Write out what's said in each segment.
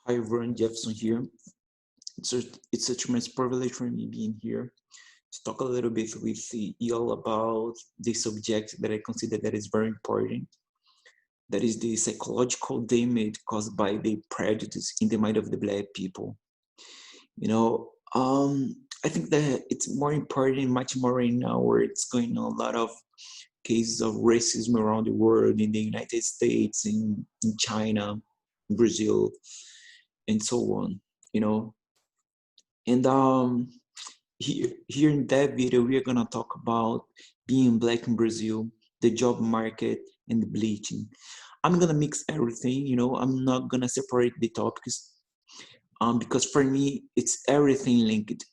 Hi everyone, Jefferson here. It's, a, it's a tremendous privilege for me being here to talk a little bit with you all about the subject that I consider that is very important. That is the psychological damage caused by the prejudice in the mind of the Black people. You know, I think that it's more important, much more right now, where it's going on a lot of cases of racism around the world, in the United States, in China, Brazil, and so on. You know, and here in that video, we are gonna talk about being Black in Brazil, the job market, and the bleaching. I'm gonna mix everything, I'm not gonna separate the topics, because for me, it's everything linked.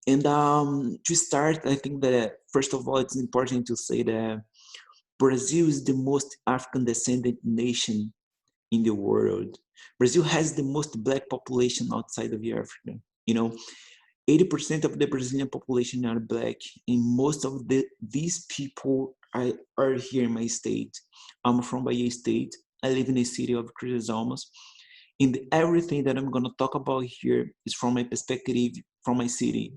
And to start, I think that first of all, it's important to say that Brazil is the most African descendant nation in the world. Brazil has the most Black population outside of Africa. You know, 80% of the Brazilian population are Black, and most of these people are here in my state. I'm from Bahia State. I live in the city of Cruz Almas. And everything that I'm going to talk about here is from my perspective, from my city.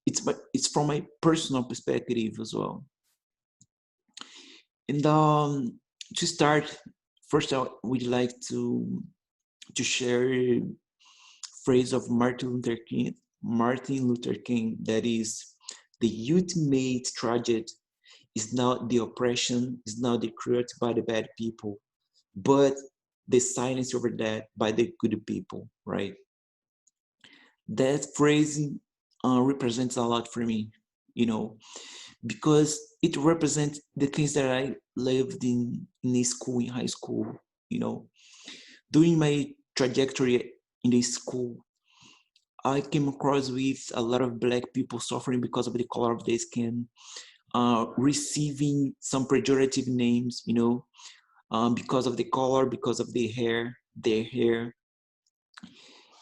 It's from my personal perspective as well. And to start, first I would like to share a phrase of Martin Luther King, that is, the ultimate tragedy is not the oppression, is not the cruelty by the bad people, but the silence over that by the good people, right? That phrase represents a lot for me, you know, because it represents the things that I lived in school, in high school, you know. During my trajectory in the school, I came across with a lot of Black people suffering because of the color of their skin, receiving some pejorative names, because of the color, because of their hair.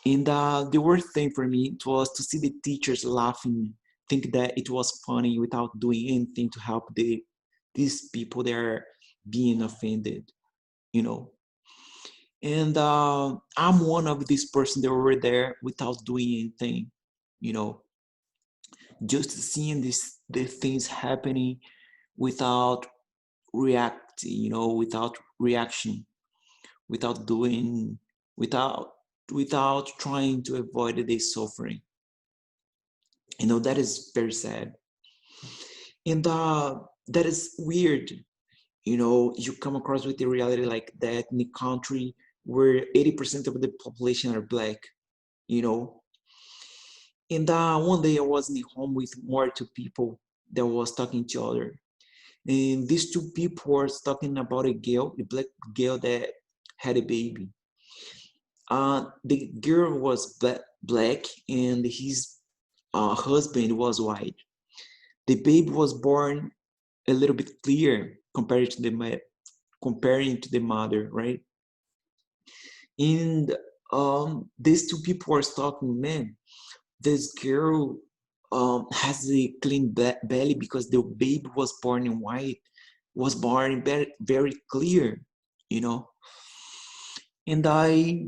And the worst thing for me was to see the teachers laughing, think that it was funny without doing anything to help these people that are being offended, you know. And I'm one of these person that were there without doing anything, you know, just seeing the things happening without reacting, without reaction, without doing, without without trying to avoid the suffering. That is very sad. And that is weird. You come across with a reality like that in a country where 80% of the population are Black, you know. And one day I was in a home with more two people that was talking to each other. And these two people were talking about a Black girl that had a baby. The girl was black and his husband was white. The baby was born a little bit clear comparing to the mother, right? And these two people were talking, man, this girl has a clean belly because the baby was born in white, was born very, very clear, you know. And I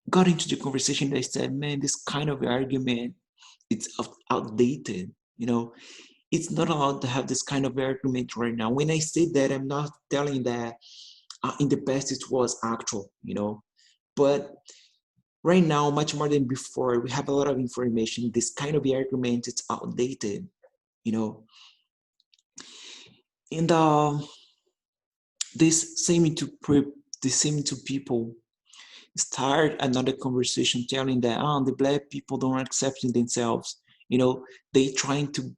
got into the conversation. I said, man, this kind of argument, it's outdated, you know. It's not allowed to have this kind of argument right now. When I say that, I'm not telling that in the past it was actual, but right now, much more than before, we have a lot of information. This kind of argument, it's outdated, you know. And this seeming to people start another conversation telling that the Black people don't accept themselves. They trying to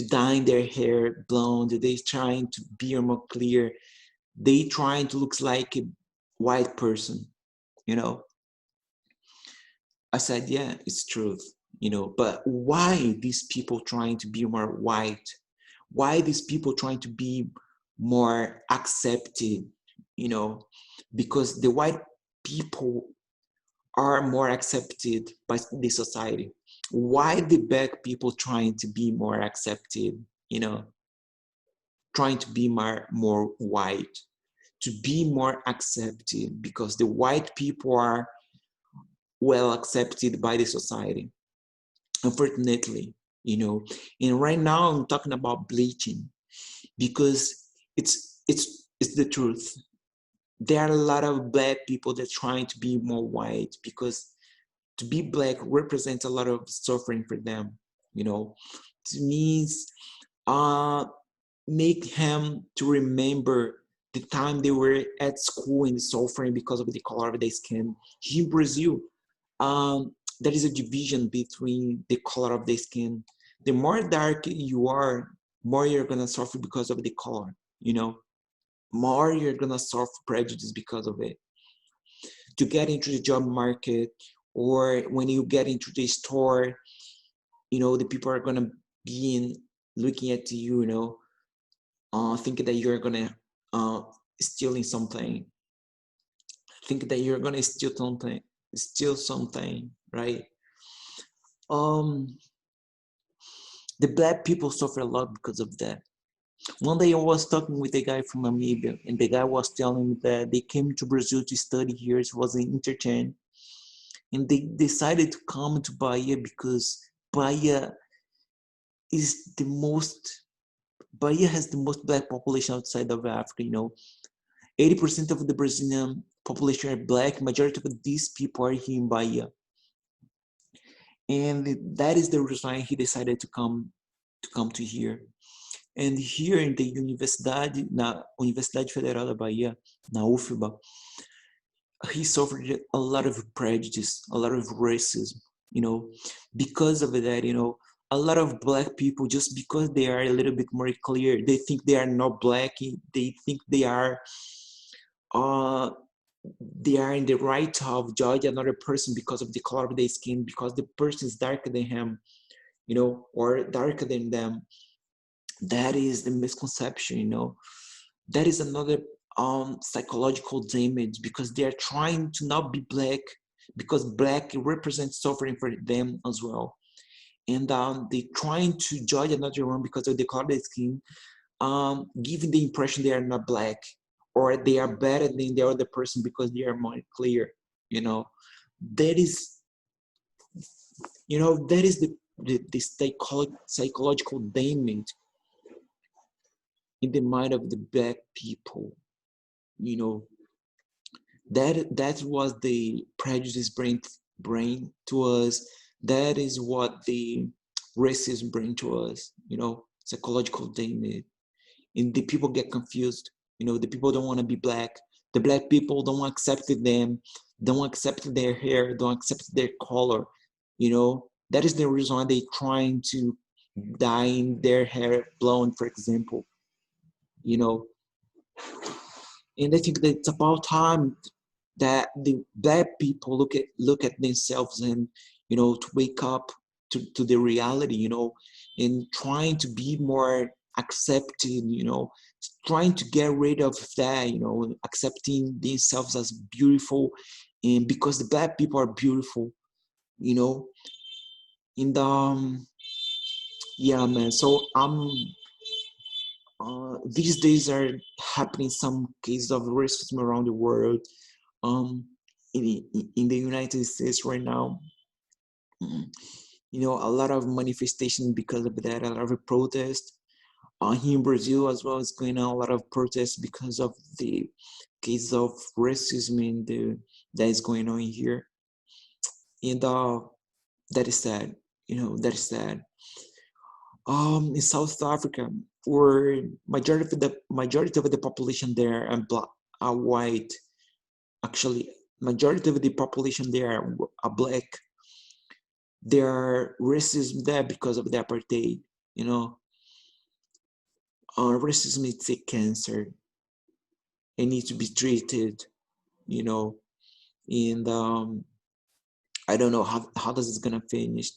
dye their hair blonde. They trying to be more clear. They trying to look like a white person. You know, I said, yeah, it's truth. But why these people trying to be more white? Why these people trying to be more accepted? Because the white people are more accepted by the society. Why the Black people trying to be more accepted, trying to be more white? to be more accepted because the white people are well accepted by the society, unfortunately, you know. And right now I'm talking about bleaching because it's the truth. There are a lot of black people that are trying to be more white because to be black represents a lot of suffering for them, you know. It means uh make him to remember the time they were at school and suffering because of the color of their skin. Here in Brazil, there is a division between the color of the skin. The more dark you are, more you're gonna suffer because of the color, you know, more you're gonna suffer prejudice because of it. To get into the job market or when you get into the store, you know, the people are gonna be looking at you, you know, thinking that you're gonna uh, stealing something, think that you're gonna steal something, right? Um, the black people suffer a lot because of that. One day I was talking with a guy from Namibia, and the guy was telling me that they came to Brazil to study here. It was an interchange, and they decided to come to Bahia because Bahia is the most. Bahia has the most black population outside of Africa. You know, 80% of the Brazilian population are black. Majority of these people are here in Bahia, and that is the reason why he decided to come to here. And here in the na Universidade Federal da Bahia, na UFBA, he suffered a lot of prejudice, a lot of racism, you know, because of that, you know, a lot of black people, just because they are a little bit more clear, they think they are not black, they think uh, they are in the right of judge another person because of the color of their skin, because the person is darker than him, you know, or darker than them. That is the misconception, you know. That is another psychological damage because they are trying to not be black because black represents suffering for them as well. And they trying to judge another one because of the color of their skin, giving the impression they are not black or they are better than the other person because they are more clear, you know. That is, you know, that is the psychological damage in the mind of the black people, you know. That was the prejudice brain to us. That is what the racism bring to us, you know, psychological damage. And the people get confused, you know, the people don't want to be black, the black people don't accept them, don't accept their hair, don't accept their color, you know. That is the reason why they trying to dye their hair blonde, for example, you know. And I think that it's about time that the black people look at themselves and, you know, to wake up to the reality, you know, and trying to be more accepted, you know, trying to get rid of that, you know, accepting themselves as beautiful, and because the black people are beautiful, you know. And yeah, man. So these days are happening some cases of racism around the world. Um, in the United States right now, mm, you know, a lot of manifestation because of that, a lot of protest. Here in Brazil as well is going on a lot of protests because of the case of racism in the that is going on here, and that is sad. You know, that is sad. In South Africa, where majority of the population there are white. Actually, majority of the population there are black. There are racism there because of the apartheid. You know, racism is a cancer. It needs to be treated. You know, and I don't know how this is gonna finish.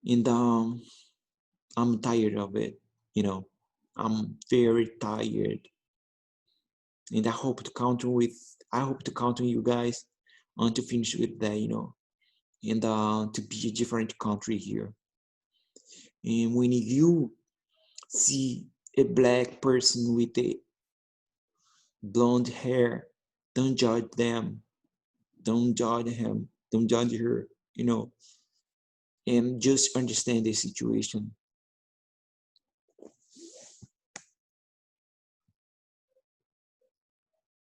And I'm tired of it. You know, I'm very tired, and I hope to count on you guys to finish with that. You know, and to be a different country here. And when you see a black person with blonde hair. Don't judge them. Don't judge him. Don't judge her. And just understand the situation.